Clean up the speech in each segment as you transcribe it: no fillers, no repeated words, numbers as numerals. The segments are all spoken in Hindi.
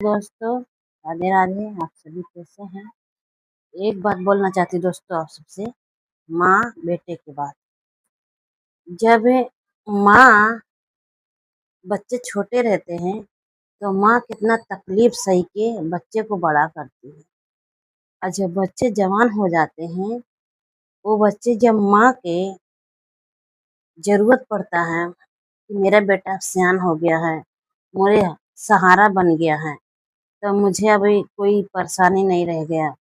दोस्तों, राधे राधे। आप सभी कैसे हैं? एक बात बोलना चाहती हूँ दोस्तों आप सबसे। माँ बेटे की बात। जब माँ बच्चे छोटे रहते हैं तो माँ कितना तकलीफ सही के बच्चे को बड़ा करती है, और जब बच्चे जवान हो जाते हैं, वो बच्चे जब माँ के जरूरत पड़ता है कि मेरा बेटा सियान हो गया है, मेरे सहारा बन गया है, तो मुझे अभी कोई परेशानी नहीं रह गया।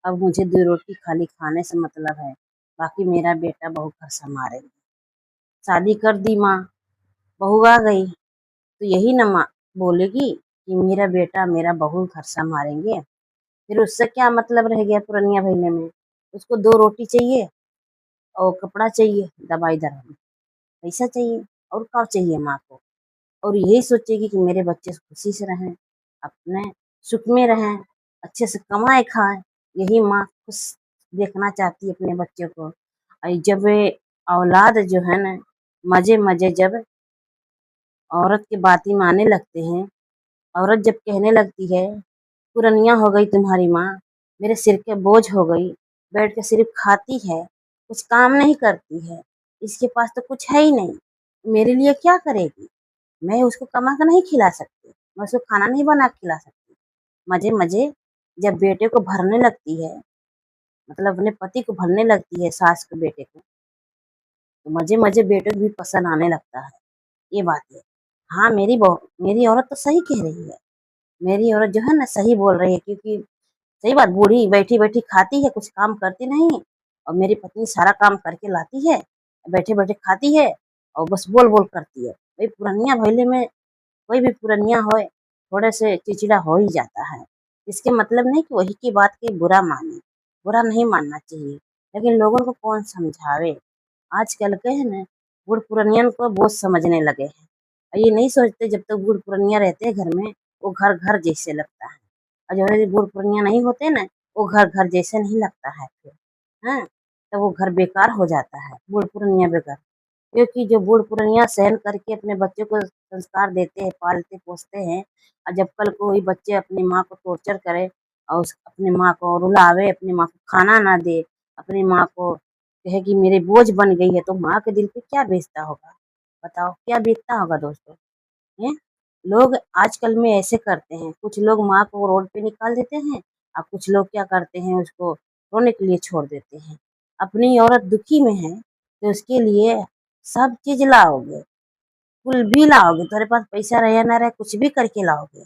अब मुझे 2 रोटी खाली खाने से मतलब है, बाकी मेरा बेटा बहू घर संभालेगी। शादी कर दी माँ, बहू आ गई, तो यही ना माँ बोलेगी कि मेरा बेटा मेरा बहू घर संभालेंगे। फिर उससे क्या मतलब रह गया पुरनिया भइले में? उसको 2 रोटी चाहिए और कपड़ा चाहिए, दवाई दारू, पैसा चाहिए, और क्या चाहिए माँ को? और यही सोचेगी कि मेरे बच्चे खुशी से रहें, अपने सुख में रहें, अच्छे से कमाए खाएं। यही माँ खुश देखना चाहती है अपने बच्चों को। और जब ये औलाद जो है ना, मजे मजे जब औरत की बातें मानने लगते हैं, औरत जब कहने लगती है पुरनिया हो गई तुम्हारी माँ, मेरे सिर के बोझ हो गई, बैठ के सिर्फ खाती है, कुछ काम नहीं करती है, इसके पास तो कुछ है ही नहीं, मेरे लिए क्या करेगी? मैं उसको कमा कर नहीं खिला सकती, मैं उसको खाना नहीं बना के खिला सकती। मजे मजे जब बेटे को भरने लगती है, मतलब अपने पति को भरने लगती है सास को बेटे को, तो मजे मजे बेटे को भी पसंद आने लगता है। ये बात है। हाँ, मेरी औरत तो सही कह रही है। मेरी औरत जो है ना सही बोल रही है, क्योंकि सही बात, बूढ़ी बैठी बैठी खाती है, कुछ काम करती नहीं, और मेरी पत्नी सारा काम करके लाती है, बैठे बैठे खाती है और बस बोल बोल करती है। भाई पुरनिया भइले में कोई भी पुरनिया होए, थोड़े से चिड़चिड़ा हो ही जाता है। इसके मतलब नहीं कि वही की बात के बुरा माने, बुरा नहीं मानना चाहिए, लेकिन लोगों को कौन समझावे। आजकल के है ना बूढ़ पुरनियन को बहुत समझने लगे हैं, और ये नहीं सोचते जब तक बूढ़ पुरनिया रहते हैं घर में, वो घर घर जैसे लगता है, और जो बूढ़ पुरनिया नहीं होते ना, वो घर घर जैसे नहीं लगता है फिर। हाँ, तो वो घर बेकार हो जाता है बूढ़ पुरनिया बगैर। क्योंकि जो बूढ़ पुरनिया सहन करके अपने बच्चों को संस्कार देते हैं, पालते पोसते हैं, और जब कल को वही बच्चे अपनी माँ को टॉर्चर करे और अपनी माँ को रुलावे, अपनी माँ को खाना ना दे, अपनी माँ को कहे कि मेरे बोझ बन गई है, तो माँ के दिल पे क्या बीतता होगा? बताओ क्या बीतता होगा दोस्तों? हैं? लोग आजकल में ऐसे करते हैं, कुछ लोग माँ को रोड पे निकाल देते हैं, और कुछ लोग क्या करते हैं, उसको रोने के लिए छोड़ देते हैं। अपनी औरत दुखी में है तो उसके लिए सब चीज लाओगे, कुल भी लाओगे, तुम्हारे पास पैसा रहे या ना रहे, कुछ भी करके लाओगे,